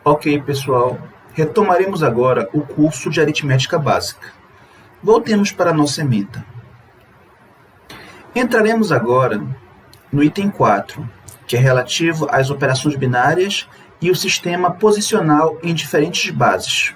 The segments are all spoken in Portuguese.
Ok, pessoal. Retomaremos agora o curso de aritmética básica. Voltemos para a nossa ementa. Entraremos agora no item 4, que é relativo às operações binárias e o sistema posicional em diferentes bases.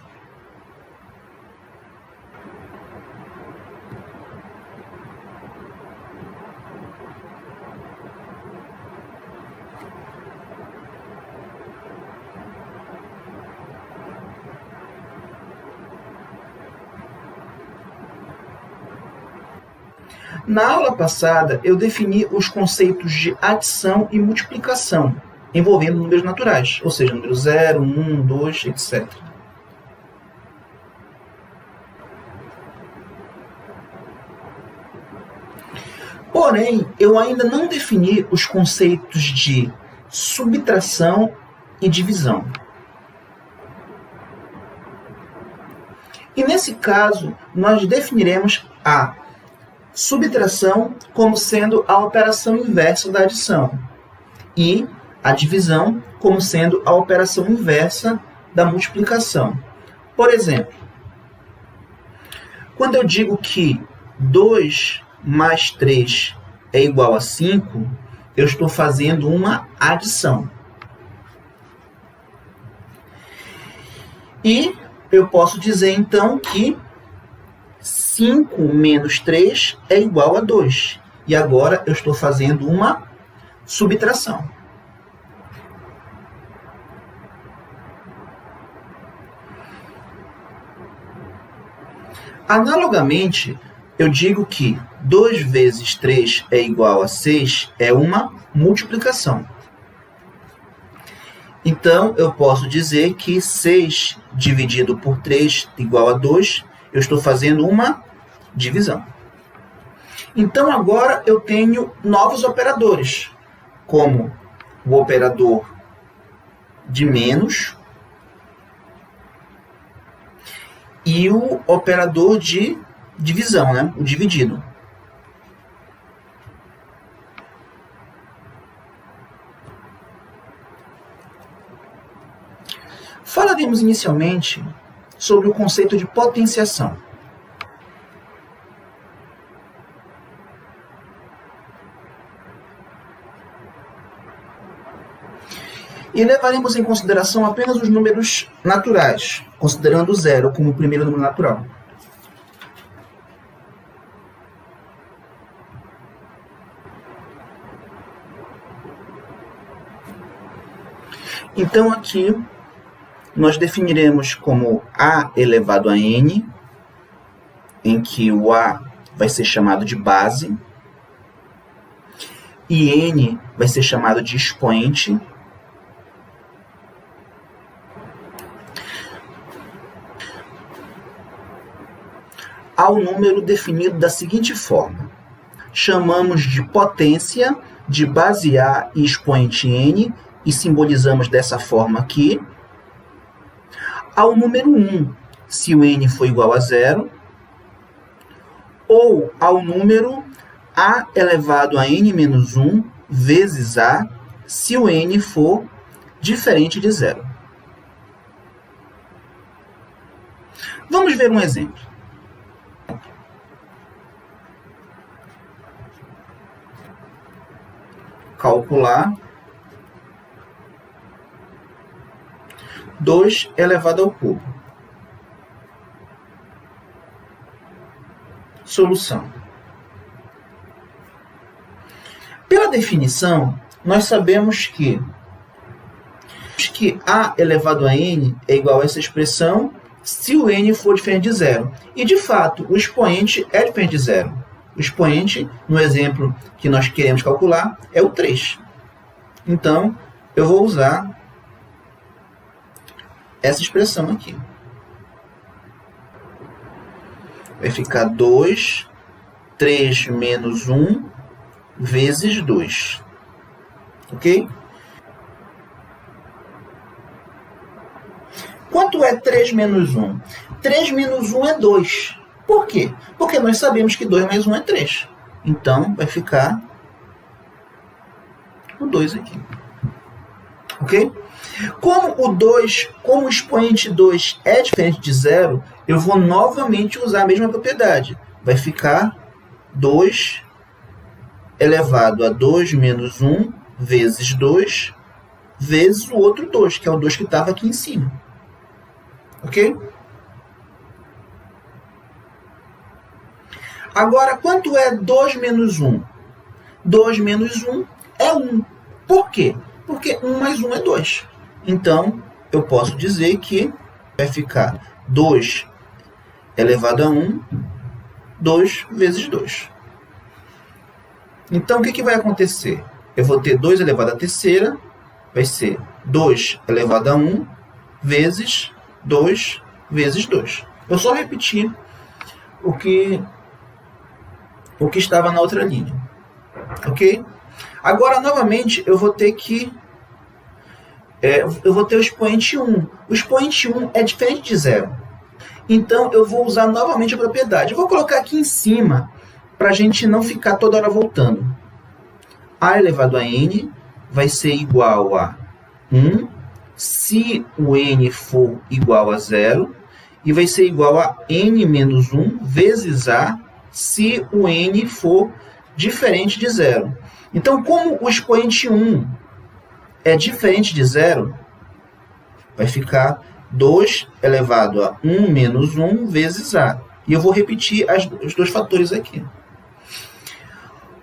Na aula passada, eu defini os conceitos de adição e multiplicação, envolvendo números naturais, ou seja, número 0, 1, 2, etc. Porém, eu ainda não defini os conceitos de subtração e divisão. E nesse caso, nós definiremos a subtração como sendo a operação inversa da adição e a divisão como sendo a operação inversa da multiplicação. Por exemplo, quando eu digo que 2 mais 3 é igual a 5, eu estou fazendo uma adição. E eu posso dizer, então, que 5 menos 3 é igual a 2. E agora eu estou fazendo uma subtração. Analogamente, eu digo que 2 vezes 3 é igual a 6 é uma multiplicação. Então, eu posso dizer que 6 dividido por 3 igual a 2, eu estou fazendo uma divisão. Então, agora eu tenho novos operadores, como o operador de menos e o operador de divisão, né? O dividido. Falaremos inicialmente sobre o conceito de potenciação. E levaremos em consideração apenas os números naturais, considerando o zero como o primeiro número natural. Então, aqui, nós definiremos como a elevado a n, em que o a vai ser chamado de base, e n vai ser chamado de expoente, ao número definido da seguinte forma. Chamamos de potência de base A e expoente n, e simbolizamos dessa forma aqui. Ao número 1, se o n for igual a 0, ou ao número a elevado a n menos 1 vezes a, se o n for diferente de 0. Vamos ver um exemplo. Calcular 2 elevado ao cubo. Solução. Pela definição, nós sabemos que a elevado a n é igual a essa expressão se o n for diferente de 0. E, de fato, o expoente é diferente de 0. O expoente, no exemplo que nós queremos calcular, é o 3. Então, eu vou usar essa expressão aqui. Vai ficar 2, 3 menos 1, vezes 2. Ok? Quanto é 3 menos 1? 3 menos 1 é 2. Por quê? Porque nós sabemos que 2 mais 1 é 3. Então, vai ficar o 2 aqui. Ok? Ok? Como o expoente 2 é diferente de zero, eu vou novamente usar a mesma propriedade. Vai ficar 2 elevado a 2 menos 1 vezes 2 vezes o outro 2, que é o 2 que estava aqui em cima. Ok? Agora, quanto é 2 menos 1? 2 menos 1 é 1. Por quê? Porque 1 mais 1 é 2. Então, eu posso dizer que vai ficar 2 elevado a 1, 2 vezes 2. Então, o que vai acontecer? Eu vou ter 2 elevado à terceira, vai ser 2 elevado a 1 vezes 2 vezes 2. Eu só repeti o que estava na outra linha. Ok? Agora, novamente, eu vou ter o expoente 1. O expoente 1 é diferente de zero. Então, eu vou usar novamente a propriedade. Eu vou colocar aqui em cima, para a gente não ficar toda hora voltando. A elevado a n vai ser igual a 1, se o n for igual a 0, e vai ser igual a n menos 1 vezes a, se o n for diferente de 0. Então, como o expoente 1 é diferente de 0, vai ficar 2 elevado a 1 menos 1 vezes a. E eu vou repetir os dois fatores aqui.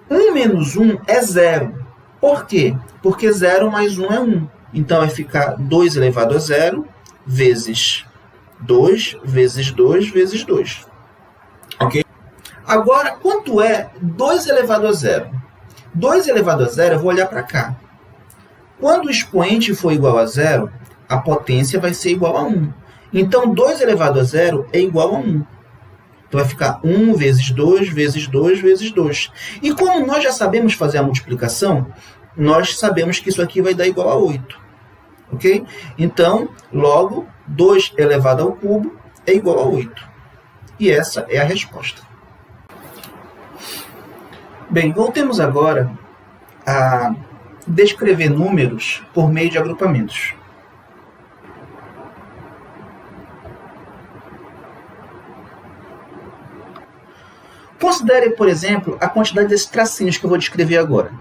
1 menos 1 é 0. Por quê? Porque 0 mais 1 é 1. Então, vai ficar 2 elevado a 0 vezes 2 vezes 2 vezes 2. Ok? Agora, quanto é 2 elevado a 0? 2 elevado a 0, eu vou olhar para cá. Quando o expoente for igual a 0, a potência vai ser igual a 1. Então, 2 elevado a 0 é igual a 1. Então, vai ficar 1 vezes 2 vezes 2 vezes 2. E como nós já sabemos fazer a multiplicação, nós sabemos que isso aqui vai dar igual a 8. Ok? Então, logo, 2 elevado ao cubo é igual a 8. E essa é a resposta. Bem, voltemos agora a descrever números por meio de agrupamentos. Considere, por exemplo, a quantidade desses tracinhos que eu vou descrever agora.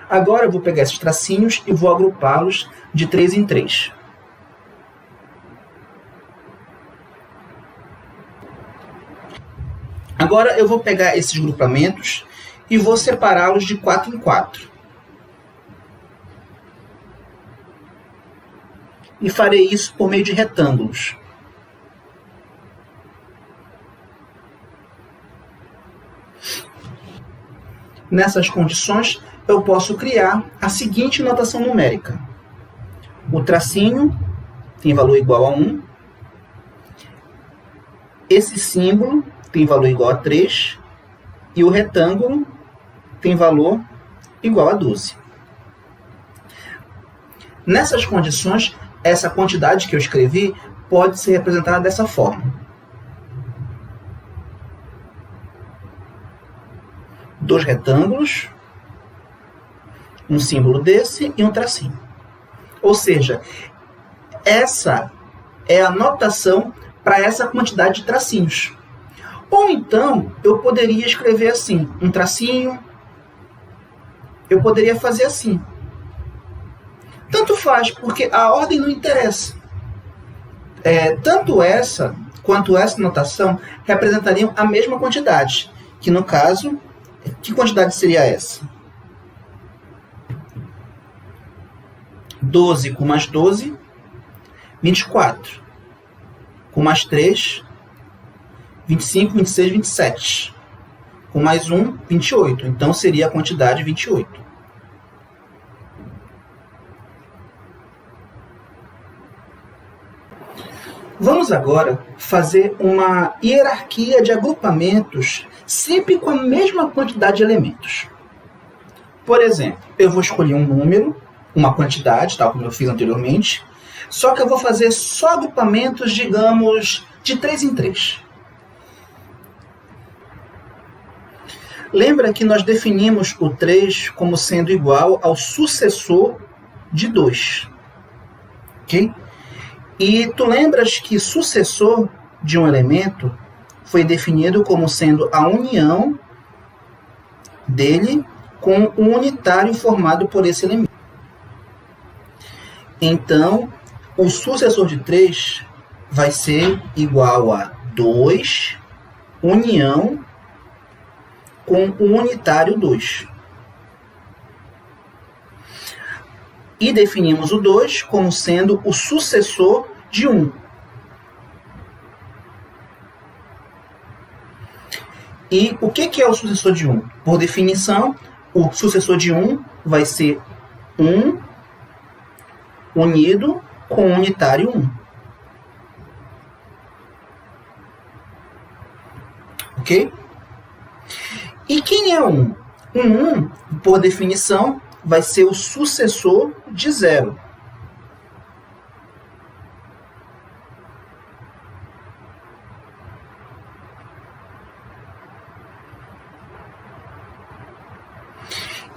Agora eu vou pegar esses tracinhos e vou agrupá-los de 3 em 3. Agora eu vou pegar esses grupamentos e vou separá-los de 4 em 4. E farei isso por meio de retângulos. Nessas condições, eu posso criar a seguinte notação numérica. O tracinho tem valor igual a 1. Esse símbolo tem valor igual a 3. E o retângulo tem valor igual a 12. Nessas condições, essa quantidade que eu escrevi pode ser representada dessa forma. 2 retângulos, um símbolo desse e um tracinho. Ou seja, essa é a notação para essa quantidade de tracinhos. Ou então, eu poderia escrever assim, um tracinho, eu poderia fazer assim. Tanto faz, porque a ordem não interessa. Tanto essa quanto essa notação representariam a mesma quantidade, que no caso, que quantidade seria essa? 12 com mais 12, 24. Com mais 3, 25, 26, 27. Com mais 1, 28. Então, seria a quantidade 28. Vamos agora fazer uma hierarquia de agrupamentos, sempre com a mesma quantidade de elementos. Por exemplo, eu vou escolher um número, uma quantidade, tal como eu fiz anteriormente, só que eu vou fazer só agrupamentos, digamos, de 3 em 3. Lembra que nós definimos o 3 como sendo igual ao sucessor de 2. Ok? E tu lembras que sucessor de um elemento foi definido como sendo a união dele com o unitário formado por esse elemento. Então, o sucessor de 3 vai ser igual a 2 união com o unitário 2. E definimos o 2 como sendo o sucessor de 1. E o que é o sucessor de 1? Por definição, o sucessor de 1 vai ser 1 unido com o unitário 1. Ok? E quem é 1? O 1, por definição, vai ser o sucessor de 0.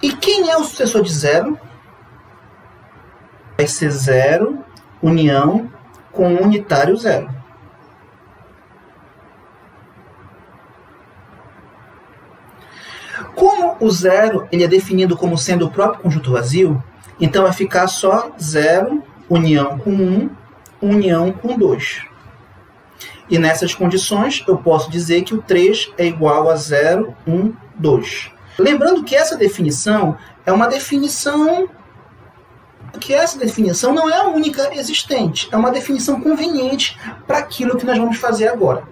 E quem é o sucessor de 0? Vai ser 0 união com o unitário 0. Como o 0 ele é definido como sendo o próprio conjunto vazio, então vai ficar só 0 união com 1, união com 2. E nessas condições eu posso dizer que o 3 é igual a 0, 1, 2. Lembrando que essa definição é uma definição que essa definição não é a única existente, é uma definição conveniente para aquilo que nós vamos fazer agora.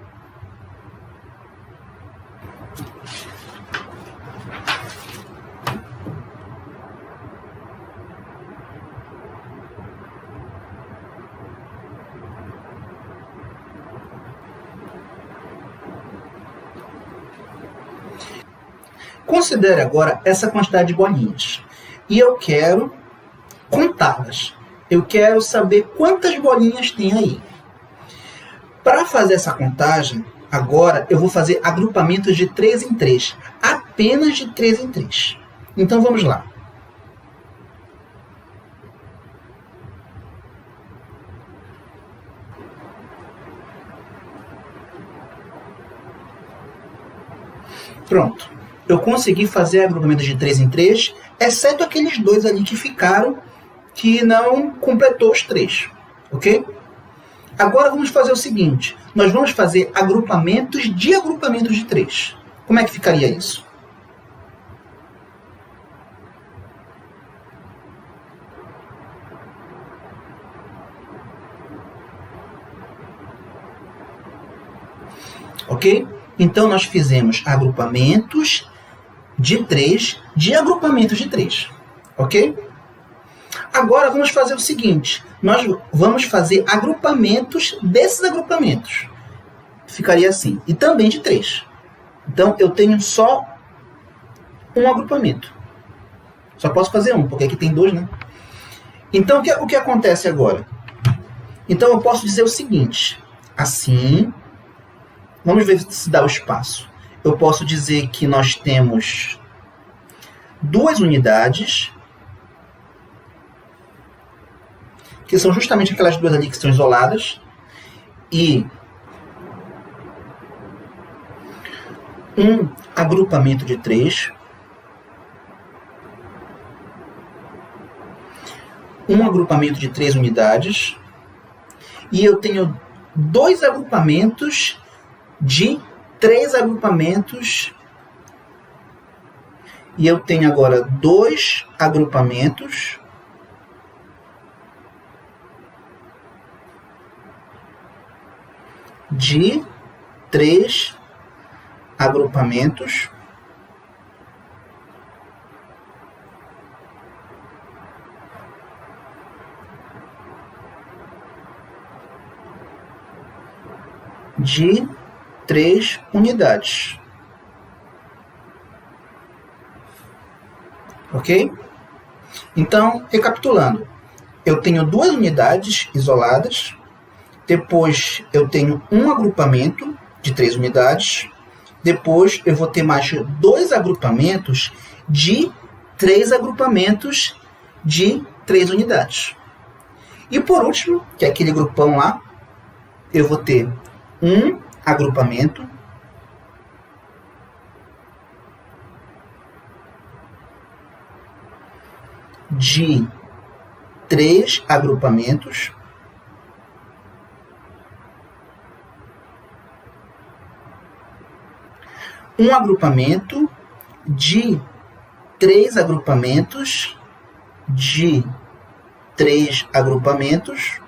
Considere agora essa quantidade de bolinhas. E eu quero contá-las. Eu quero saber quantas bolinhas tem aí. Para fazer essa contagem, agora eu vou fazer agrupamentos de 3 em 3. Apenas de 3 em 3. Então vamos lá. Pronto. Eu consegui fazer agrupamentos de 3 em 3, exceto aqueles 2 ali que ficaram, que não completou os 3. Ok? Agora vamos fazer o seguinte. Nós vamos fazer agrupamentos de 3. Como é que ficaria isso? Ok? Então nós fizemos agrupamentos de 3, de agrupamentos de 3, ok? Agora vamos fazer o seguinte, nós vamos fazer agrupamentos desses agrupamentos. Ficaria assim, e também de 3. Então eu tenho só um agrupamento. Só posso fazer um, porque aqui tem 2, né? Então o que acontece agora? Então eu posso dizer o seguinte, assim, vamos ver se dá o espaço. Eu posso dizer que nós temos 2 unidades, que são justamente aquelas 2 ali que estão isoladas, e um agrupamento de 3, um agrupamento de 3 unidades, e eu tenho 2 agrupamentos de 3 agrupamentos, e eu tenho agora 2 agrupamentos de 3 agrupamentos de 3 unidades. Ok? Então, recapitulando. Eu tenho 2 unidades isoladas. Depois, eu tenho um agrupamento de 3 unidades. Depois, eu vou ter mais 2 agrupamentos de 3 agrupamentos de 3 unidades. E por último, que é aquele grupão lá, eu vou ter um agrupamento de 3 agrupamentos um agrupamento de 3 agrupamentos de 3 agrupamentos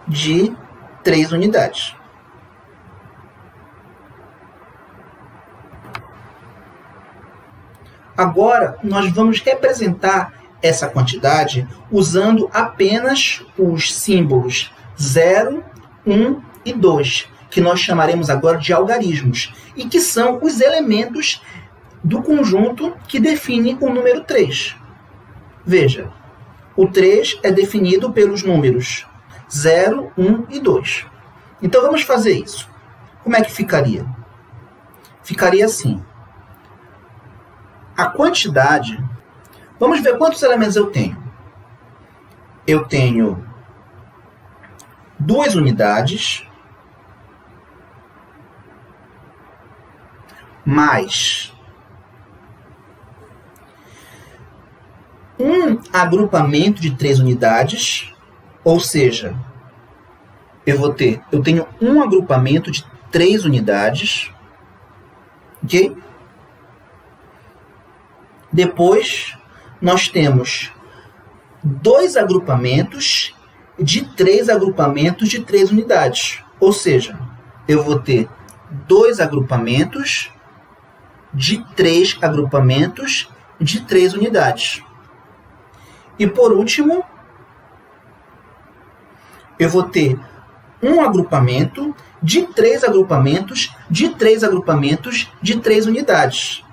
de 3 unidades. Agora, nós vamos representar essa quantidade usando apenas os símbolos 0, 1 e 2, que nós chamaremos agora de algarismos, e que são os elementos do conjunto que define o número 3. Veja, o 3 é definido pelos números 0, 1 e 2. Então, vamos fazer isso. Como é que ficaria? Ficaria assim. A quantidade... Vamos ver quantos elementos eu tenho. Eu tenho 2 unidades mais um agrupamento de 3 unidades, ou seja, eu tenho um agrupamento de 3 unidades, ok? Depois, nós temos 2 agrupamentos de 3 agrupamentos de 3 unidades. Ou seja, eu vou ter 2 agrupamentos de 3 agrupamentos de 3 unidades. E por último, eu vou ter um agrupamento de 3 agrupamentos de 3 agrupamentos de 3 unidades.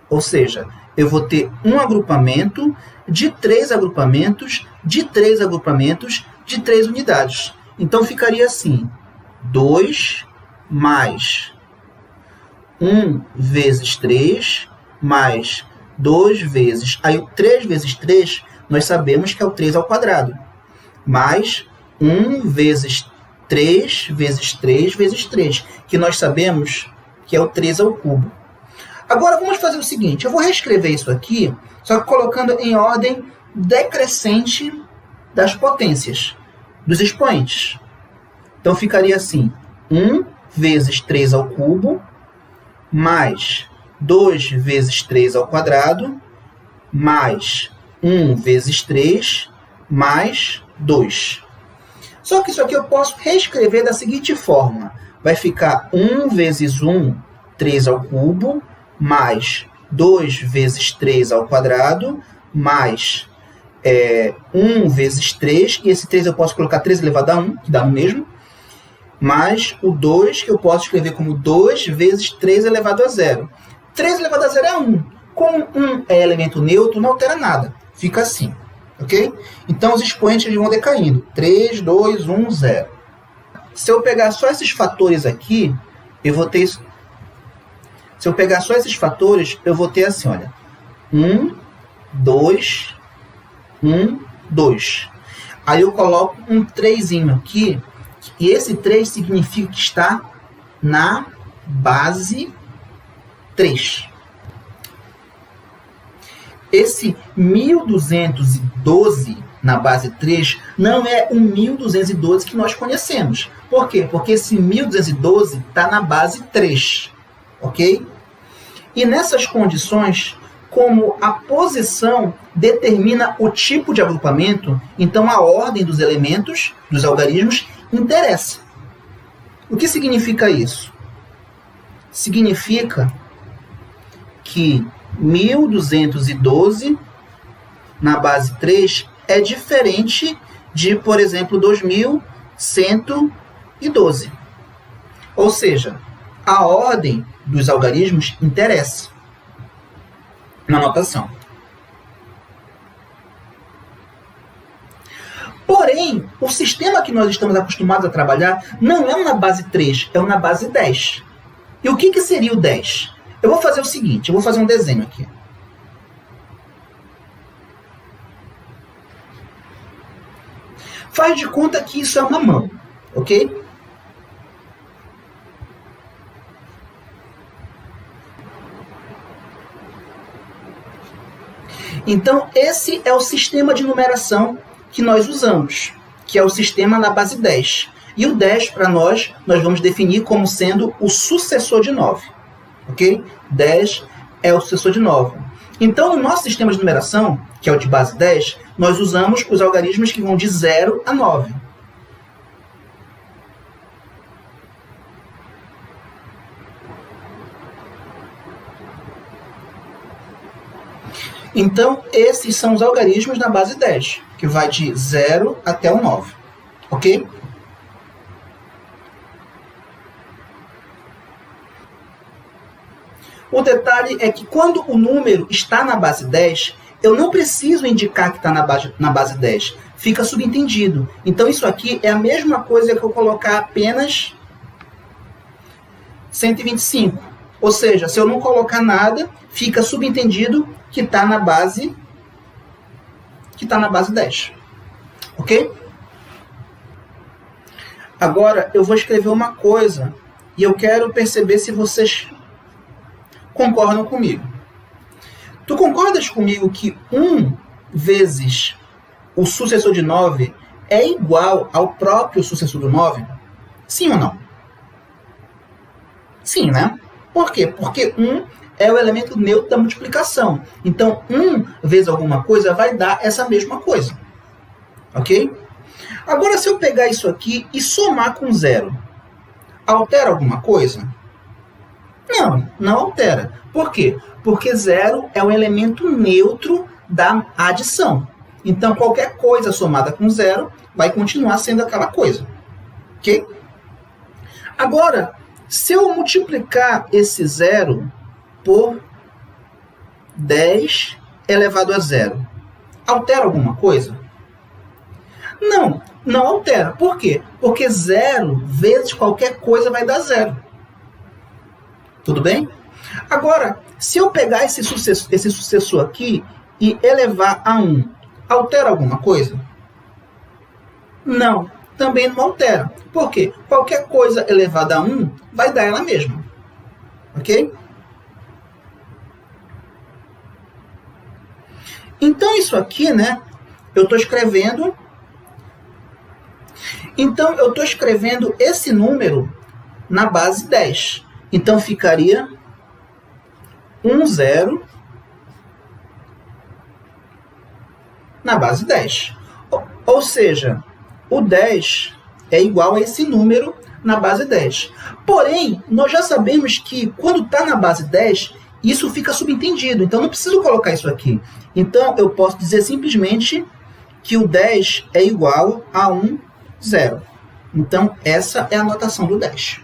Ou seja, eu vou ter um agrupamento de 3 agrupamentos de 3 agrupamentos de 3 unidades. Então, ficaria assim, 2 mais 1 vezes 3 mais 2 vezes... Aí, 3 vezes 3, nós sabemos que é o 3 ao quadrado. Mais 1 vezes 3 vezes 3 vezes 3, que nós sabemos que é o 3 ao cubo. Agora, vamos fazer o seguinte, eu vou reescrever isso aqui, só que colocando em ordem decrescente das potências, dos expoentes. Então, ficaria assim, 1 vezes 3 ao cubo, mais 2 vezes 3 ao quadrado, mais 1 vezes 3, mais 2. Só que isso aqui eu posso reescrever da seguinte forma. Vai ficar 1 vezes 1, 3 ao cubo, mais 2 vezes 3 ao quadrado, mais 1 vezes 3, e esse 3 eu posso colocar 3 elevado a 1, que dá no mesmo, mais o 2, que eu posso escrever como 2 vezes 3 elevado a 0. 3 elevado a 0 é 1. Como 1 é elemento neutro, não altera nada. Fica assim, ok? Então, os expoentes vão decaindo. 3, 2, 1, 0. Se eu pegar só esses fatores aqui, eu vou ter isso. Se eu pegar só esses fatores, eu vou ter assim, olha. 1, 2, 1, 2. Aí eu coloco um 3 aqui, e esse 3 significa que está na base 3. Esse 1212 na base 3 não é o 1212 que nós conhecemos. Por quê? Porque esse 1212 está na base 3. Ok? E nessas condições, como a posição determina o tipo de agrupamento, então a ordem dos elementos, dos algarismos, interessa. O que significa isso? Significa que 1212 na base 3 é diferente de, por exemplo, 2112. Ou seja, a ordem dos algarismos interessa na notação. Porém, o sistema que nós estamos acostumados a trabalhar não é uma base 3, é uma base 10. E o que seria o 10? Eu vou fazer o seguinte, eu vou fazer um desenho aqui. Faz de conta que isso é uma mão, ok? Então, esse é o sistema de numeração que nós usamos, que é o sistema na base 10. E o 10, para nós vamos definir como sendo o sucessor de 9. Ok? 10 é o sucessor de 9. Então, no nosso sistema de numeração, que é o de base 10, nós usamos os algarismos que vão de 0 a 9. Então, esses são os algarismos na base 10, que vai de 0 até o 9. Ok? O detalhe é que quando o número está na base 10, eu não preciso indicar que está na base 10. Fica subentendido. Então, isso aqui é a mesma coisa que eu colocar apenas 125. Ou seja, se eu não colocar nada, fica subentendido que está na base 10. Ok? Agora, eu vou escrever uma coisa e eu quero perceber se vocês concordam comigo. Tu concordas comigo que 1 vezes o sucessor de 9 é igual ao próprio sucessor do 9? Sim ou não? Sim, né? Por quê? Porque 1 é o elemento neutro da multiplicação. Então, 1 vezes alguma coisa vai dar essa mesma coisa. Ok? Agora, se eu pegar isso aqui e somar com 0, altera alguma coisa? Não, não altera. Por quê? Porque 0 é um elemento neutro da adição. Então, qualquer coisa somada com 0 vai continuar sendo aquela coisa. Ok? Agora, se eu multiplicar esse 0 por 10 elevado a 0, altera alguma coisa? Não, não altera. Por quê? Porque 0 vezes qualquer coisa vai dar 0. Tudo bem? Agora, se eu pegar esse sucessor aqui e elevar a 1, altera alguma coisa? Não, também não altera. Por quê? Qualquer coisa elevada a 1 vai dar ela mesma. Ok? Então, isso aqui, né? Eu estou escrevendo... Então, eu estou escrevendo esse número na base 10. Então, ficaria 10 na base 10. Ou seja, o 10 é igual a esse número na base 10. Porém, nós já sabemos que quando está na base 10, isso fica subentendido. Então, não preciso colocar isso aqui. Então, eu posso dizer simplesmente que o 10 é igual a 0. Então, essa é a notação do 10.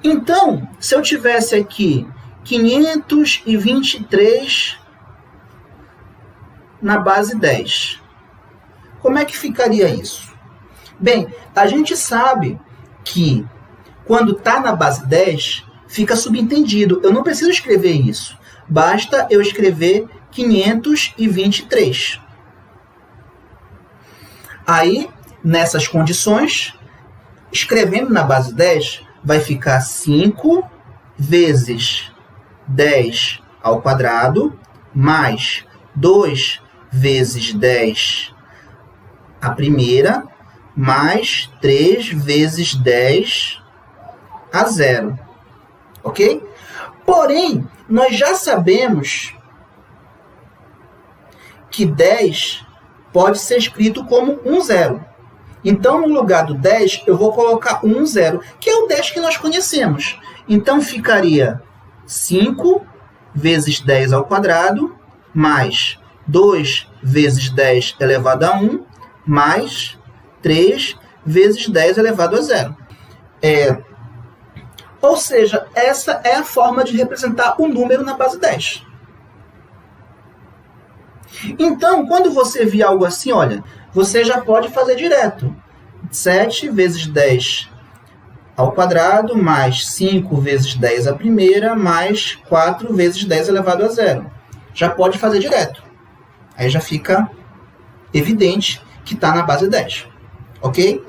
Então, se eu tivesse aqui 523 na base 10, como é que ficaria isso? Bem, a gente sabe que quando está na base 10, fica subentendido. Eu não preciso escrever isso. Basta eu escrever 523. Aí, nessas condições, escrevendo na base 10, vai ficar 5 vezes 10 ao quadrado, mais 2 vezes 10 a primeira, mais 3 vezes 10 a 0. Ok? Porém, nós já sabemos que 10 pode ser escrito como 0. Então, no lugar do 10, eu vou colocar 0, que é o 10 que nós conhecemos. Então, ficaria 5 vezes 10 ao quadrado, mais 2 vezes 10 elevado a 1, mais 3 vezes 10 elevado a 0. Ou seja, essa é a forma de representar o número na base 10. Então, quando você vê algo assim, olha, você já pode fazer direto. 7 vezes 10 ao quadrado, mais 5 vezes 10 à primeira, mais 4 vezes 10 elevado a zero. Já pode fazer direto. Aí já fica evidente que está na base 10. Ok?